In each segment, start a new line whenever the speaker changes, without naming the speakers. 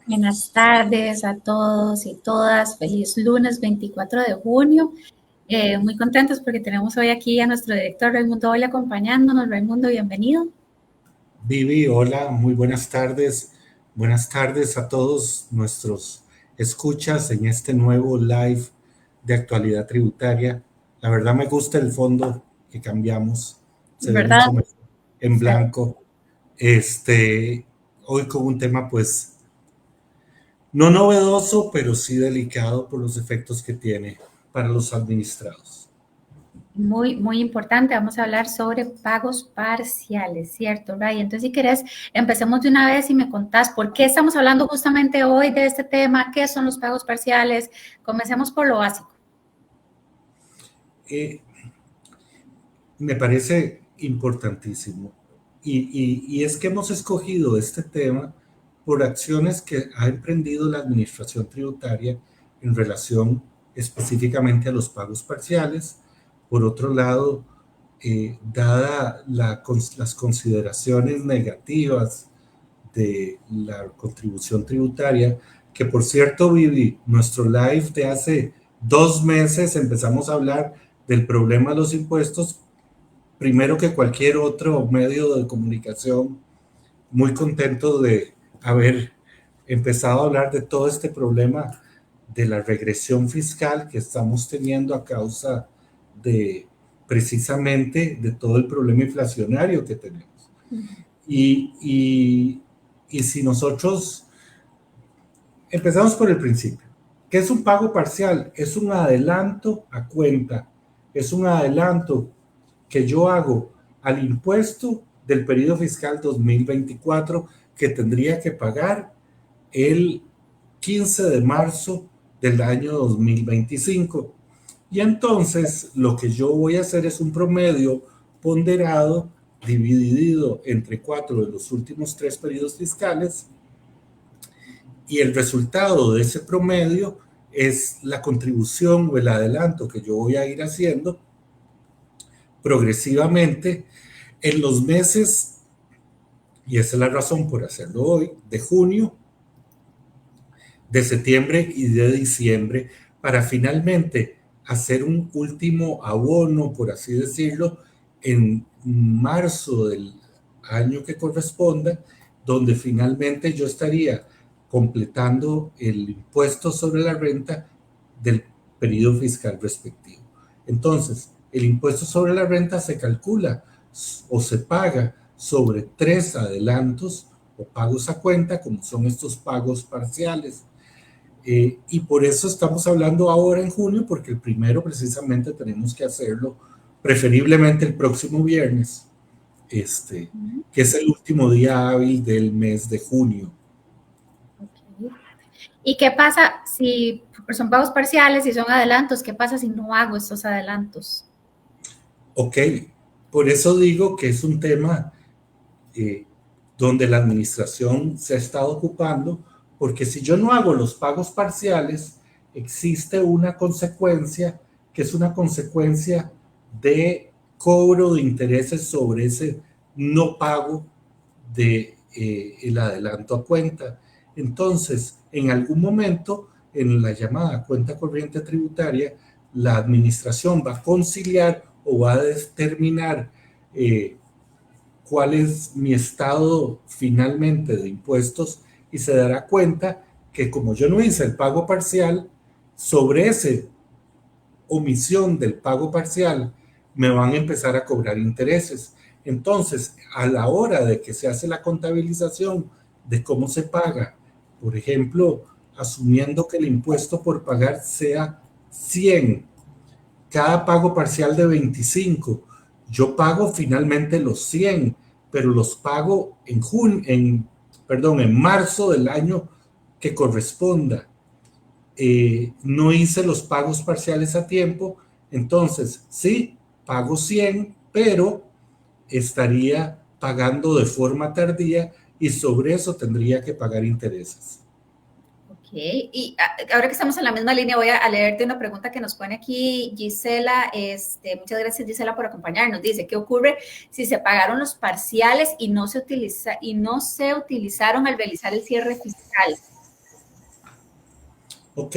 Buenas tardes a todos y todas. Feliz lunes 24 de junio. Muy contentos porque tenemos hoy aquí a nuestro director Raimundo Olle acompañándonos. Raimundo, bienvenido.
Vivi, hola, muy buenas tardes. Buenas tardes a todos nuestros escuchas en este nuevo live de actualidad tributaria. La verdad me gusta el fondo que cambiamos. Se ve
¿Verdad?
mucho mejor en blanco. Hoy con un tema pues no novedoso, pero sí delicado por los efectos que tiene para los administrados.
Muy importante. Vamos a hablar sobre pagos parciales, ¿cierto, Ray? Entonces, si querés, empecemos de una vez y me contás por qué estamos hablando justamente hoy de este tema, qué son los pagos parciales. Comencemos por lo básico.
Me parece importantísimo. Y es que hemos escogido este tema por acciones que ha emprendido la Administración Tributaria en relación específicamente a los pagos parciales. Por otro lado, dada las consideraciones negativas de la contribución tributaria, que por cierto, Vivi, nuestro live de hace 2 meses empezamos a hablar del problema de los impuestos, primero que cualquier otro medio de comunicación, muy contento de haber empezado a hablar de todo este problema de la regresión fiscal que estamos teniendo a causa de precisamente de todo el problema inflacionario que tenemos. Y si nosotros empezamos por el principio, ¿qué es un pago parcial? Es un adelanto a cuenta, es un adelanto que yo hago al impuesto del periodo fiscal 2024 que tendría que pagar el 15 de marzo del año 2025. Y entonces lo que yo voy a hacer es un promedio ponderado dividido entre 4 de los últimos 3 periodos fiscales, y el resultado de ese promedio es la contribución o el adelanto que yo voy a ir haciendo progresivamente en los meses, y esa es la razón por hacerlo hoy, de junio, de septiembre y de diciembre, para finalmente hacer un último abono, por así decirlo, en marzo del año que corresponda, donde finalmente yo estaría completando el impuesto sobre la renta del periodo fiscal respectivo. Entonces, el impuesto sobre la renta se calcula o se paga sobre 3 adelantos o pagos a cuenta, como son estos pagos parciales. Y por eso estamos hablando ahora en junio, porque el primero precisamente tenemos que hacerlo preferiblemente el próximo viernes, que es el último día hábil del mes de junio.
Okay. ¿Y qué pasa si son pagos parciales y son adelantos? ¿Qué pasa si no hago estos adelantos?
Ok, por eso digo que es un tema donde la administración se ha estado ocupando, porque si yo no hago los pagos parciales, existe una consecuencia que es una consecuencia de cobro de intereses sobre ese no pago de el adelanto a cuenta. Entonces, en algún momento, en la llamada cuenta corriente tributaria, la administración va a conciliar o va a determinar cuál es mi estado finalmente de impuestos, y se dará cuenta que como yo no hice el pago parcial, sobre esa omisión del pago parcial me van a empezar a cobrar intereses. Entonces, a la hora de que se hace la contabilización de cómo se paga, por ejemplo, asumiendo que el impuesto por pagar sea 100, cada pago parcial de 25, yo pago finalmente los 100, pero los pago en marzo del año que corresponda. No hice los pagos parciales a tiempo, entonces sí, pago 100, pero estaría pagando de forma tardía y sobre eso tendría que pagar intereses.
Ok, y ahora que estamos en la misma línea, voy a leerte una pregunta que nos pone aquí Gisela. Muchas gracias, Gisela, por acompañarnos. Dice, ¿qué ocurre si se pagaron los parciales y no se utilizaron al realizar el cierre fiscal?
Ok,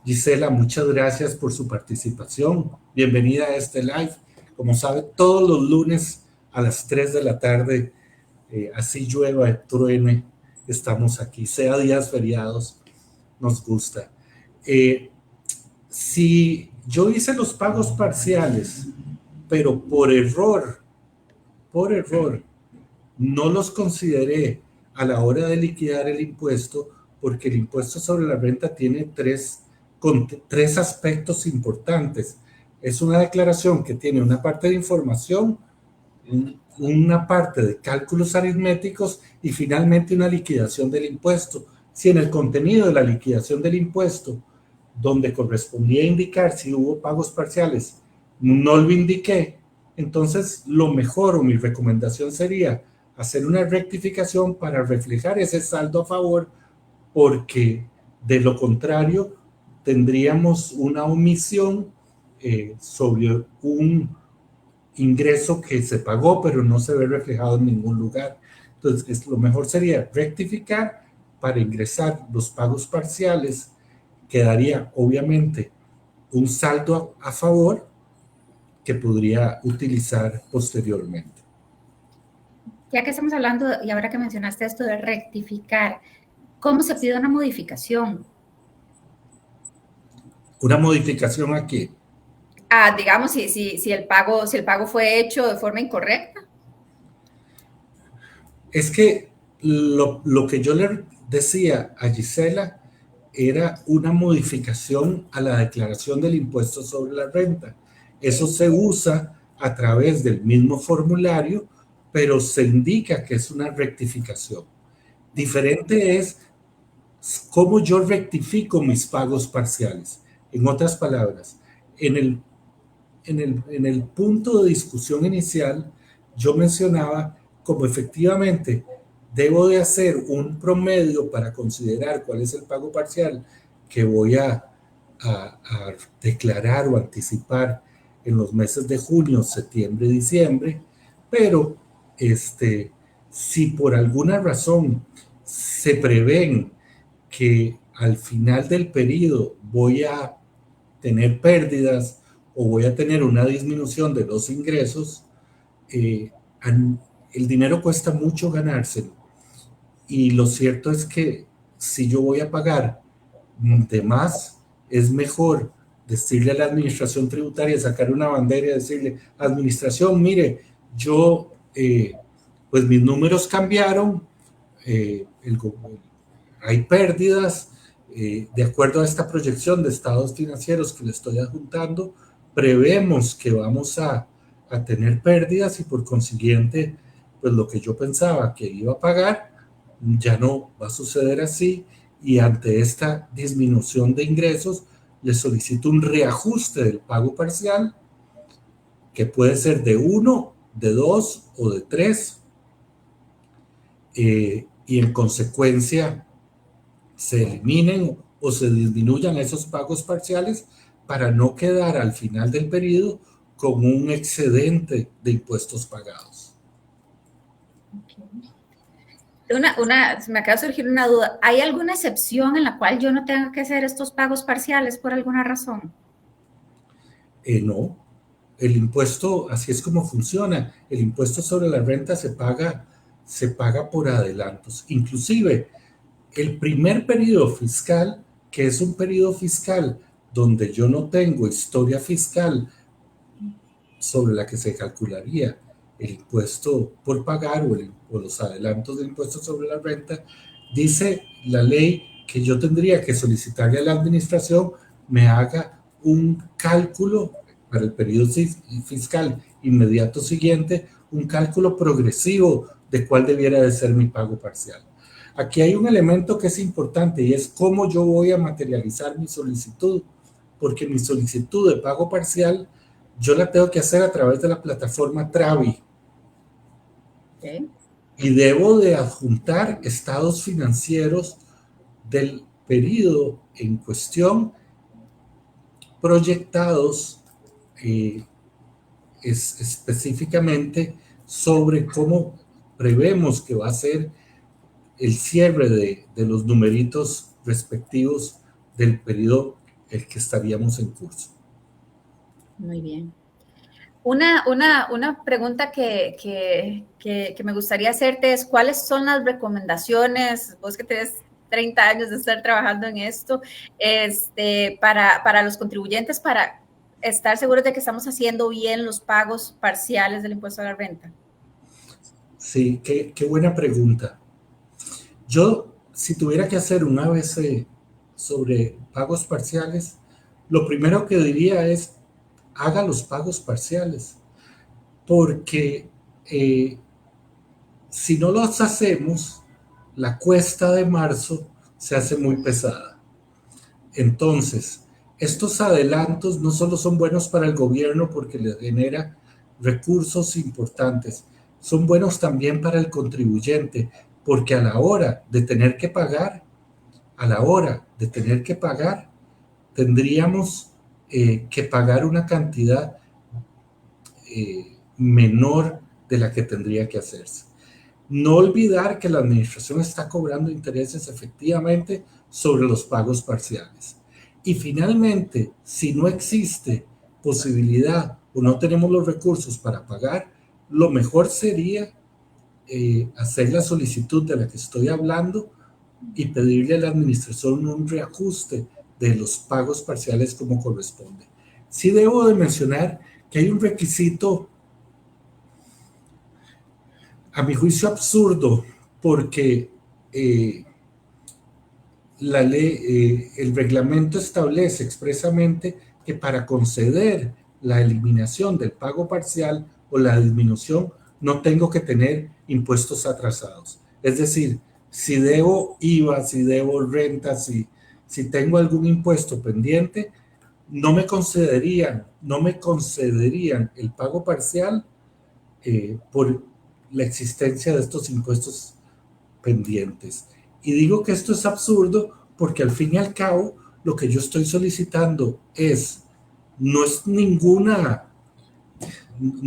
Gisela, muchas gracias por su participación. Bienvenida a este live. Como sabe, todos los lunes a las 3 de la tarde, así llueva, truene, estamos aquí, sea días feriados, nos gusta. Si yo hice los pagos parciales, pero por error, no los consideré a la hora de liquidar el impuesto, porque el impuesto sobre la renta tiene tres aspectos importantes. Es una declaración que tiene una parte de información, una parte de cálculos aritméticos y finalmente una liquidación del impuesto. Si en el contenido de la liquidación del impuesto, donde correspondía indicar si hubo pagos parciales, no lo indiqué, entonces lo mejor o mi recomendación sería hacer una rectificación para reflejar ese saldo a favor, porque de lo contrario tendríamos una omisión sobre un ingreso que se pagó pero no se ve reflejado en ningún lugar. Entonces lo mejor sería rectificar para ingresar los pagos parciales. Quedaría obviamente un saldo a favor que podría utilizar posteriormente.
Ya que estamos hablando, y ahora que mencionaste esto de rectificar, ¿cómo se pide una modificación?
¿Una modificación a qué?
Digamos, si el pago fue hecho de forma incorrecta.
Es que lo que yo le decía a Gisela era una modificación a la declaración del impuesto sobre la renta. Eso se usa a través del mismo formulario, pero se indica que es una rectificación. Diferente es cómo yo rectifico mis pagos parciales. En otras palabras, en el punto de discusión inicial, yo mencionaba como efectivamente debo de hacer un promedio para considerar cuál es el pago parcial que voy a declarar o anticipar en los meses de junio, septiembre, diciembre, pero si por alguna razón se prevén que al final del periodo voy a tener pérdidas o voy a tener una disminución de los ingresos, el dinero cuesta mucho ganárselo. Y lo cierto es que si yo voy a pagar de más, es mejor decirle a la administración tributaria, sacar una bandera y decirle, administración, mire, yo, pues mis números cambiaron, hay pérdidas, de acuerdo a esta proyección de estados financieros que le estoy adjuntando, prevemos que vamos a tener pérdidas y por consiguiente, pues lo que yo pensaba que iba a pagar ya no va a suceder así, y ante esta disminución de ingresos le solicito un reajuste del pago parcial que puede ser de 1, de 2 o de 3, y en consecuencia se eliminen o se disminuyan esos pagos parciales para no quedar al final del periodo con un excedente de impuestos pagados.
Me acaba de surgir una duda. ¿Hay alguna excepción en la cual yo no tenga que hacer estos pagos parciales por alguna razón?
No. El impuesto, así es como funciona. El impuesto sobre la renta se paga por adelantos. Inclusive, el primer periodo fiscal, que es un periodo fiscal donde yo no tengo historia fiscal sobre la que se calcularía el impuesto por pagar o los adelantos del impuesto sobre la renta, dice la ley que yo tendría que solicitarle a la administración me haga un cálculo para el periodo fiscal inmediato siguiente, un cálculo progresivo de cuál debiera de ser mi pago parcial. Aquí hay un elemento que es importante y es cómo yo voy a materializar mi solicitud, porque mi solicitud de pago parcial yo la tengo que hacer a través de la plataforma Travi.
Okay.
Y debo de adjuntar estados financieros del periodo en cuestión proyectados específicamente sobre cómo prevemos que va a ser el cierre de los numeritos respectivos del periodo el que estaríamos en curso.
Muy bien. Una pregunta que me gustaría hacerte es, ¿cuáles son las recomendaciones, vos que tenés 30 años de estar trabajando en esto, para los contribuyentes, para estar seguros de que estamos haciendo bien los pagos parciales del impuesto a la renta?
Sí, qué buena pregunta. Yo, si tuviera que hacer un ABC sobre pagos parciales, lo primero que diría es, haga los pagos parciales, porque si no los hacemos, la cuesta de marzo se hace muy pesada. Entonces, estos adelantos no solo son buenos para el gobierno porque les genera recursos importantes, son buenos también para el contribuyente, porque a la hora de tener que pagar, tendríamos que pagar una cantidad menor de la que tendría que hacerse. No olvidar que la administración está cobrando intereses efectivamente sobre los pagos parciales. Y finalmente, si no existe posibilidad o no tenemos los recursos para pagar, lo mejor sería hacer la solicitud de la que estoy hablando y pedirle a la administración un reajuste de los pagos parciales como corresponde. Sí debo de mencionar que hay un requisito, a mi juicio absurdo, porque la ley, el reglamento establece expresamente que para conceder la eliminación del pago parcial o la disminución no tengo que tener impuestos atrasados. Es decir, si debo IVA, si debo renta, si tengo algún impuesto pendiente, no me concederían el pago parcial por la existencia de estos impuestos pendientes. Y digo que esto es absurdo porque al fin y al cabo lo que yo estoy solicitando no es no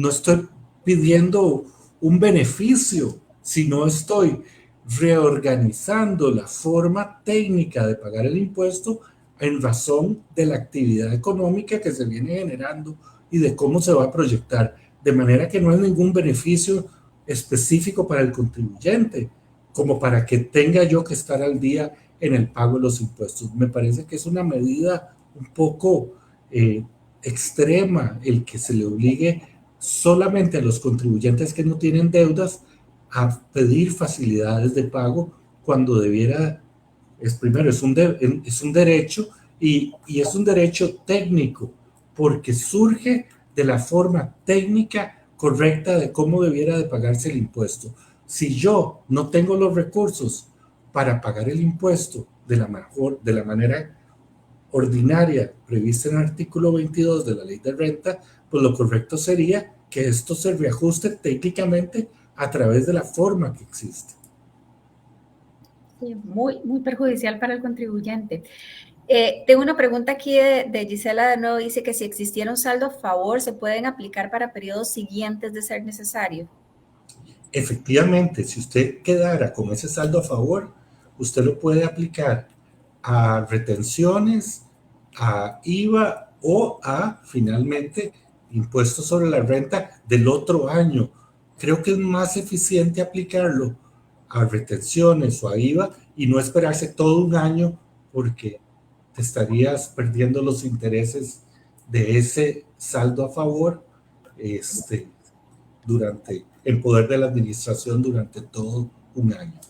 estoy pidiendo un beneficio, sino estoy reorganizando la forma técnica de pagar el impuesto en razón de la actividad económica que se viene generando y de cómo se va a proyectar, de manera que no es ningún beneficio específico para el contribuyente, como para que tenga yo que estar al día en el pago de los impuestos. Me parece que es una medida un poco extrema el que se le obligue solamente a los contribuyentes que no tienen deudas a pedir facilidades de pago cuando debiera, primero, es un derecho y es un derecho técnico porque surge de la forma técnica correcta de cómo debiera de pagarse el impuesto. Si yo no tengo los recursos para pagar el impuesto de la manera ordinaria prevista en el artículo 22 de la ley de renta, pues lo correcto sería que esto se reajuste técnicamente a través de la forma que existe.
Sí, muy, muy perjudicial para el contribuyente. Tengo una pregunta aquí de Gisela de nuevo, dice que si existiera un saldo a favor, ¿se pueden aplicar para periodos siguientes de ser necesario?
Efectivamente, si usted quedara con ese saldo a favor, usted lo puede aplicar a retenciones, a IVA o a, finalmente, impuestos sobre la renta del otro año. Creo que es más eficiente aplicarlo a retenciones o a IVA y no esperarse todo un año porque te estarías perdiendo los intereses de ese saldo a favor durante el poder de la administración durante todo un año.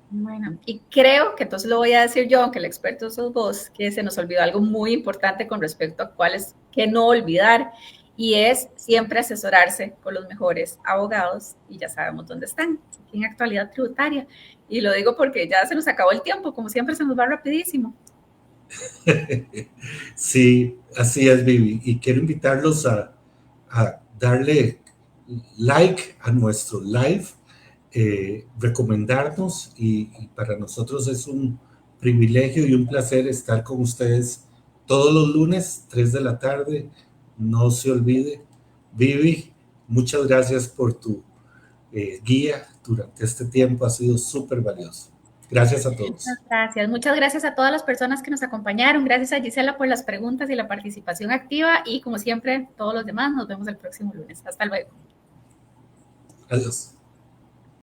Bueno, y creo que entonces lo voy a decir yo, aunque el experto sos vos, que se nos olvidó algo muy importante con respecto a cuáles que no olvidar, y es siempre asesorarse con los mejores abogados y ya sabemos dónde están, aquí en Actualidad Tributaria. Y lo digo porque ya se nos acabó el tiempo, como siempre se nos va rapidísimo.
Sí, así es, Vivi. Y quiero invitarlos a darle like a nuestro live, recomendarnos y para nosotros es un privilegio y un placer estar con ustedes todos los lunes, 3 de la tarde. No se olvide. Vivi, muchas gracias por tu guía durante este tiempo. Ha sido súper valioso. Gracias a todos.
Gracias, muchas gracias a todas las personas que nos acompañaron. Gracias a Gisela por las preguntas y la participación activa. Y como siempre, todos los demás, nos vemos el próximo lunes. Hasta luego.
Adiós.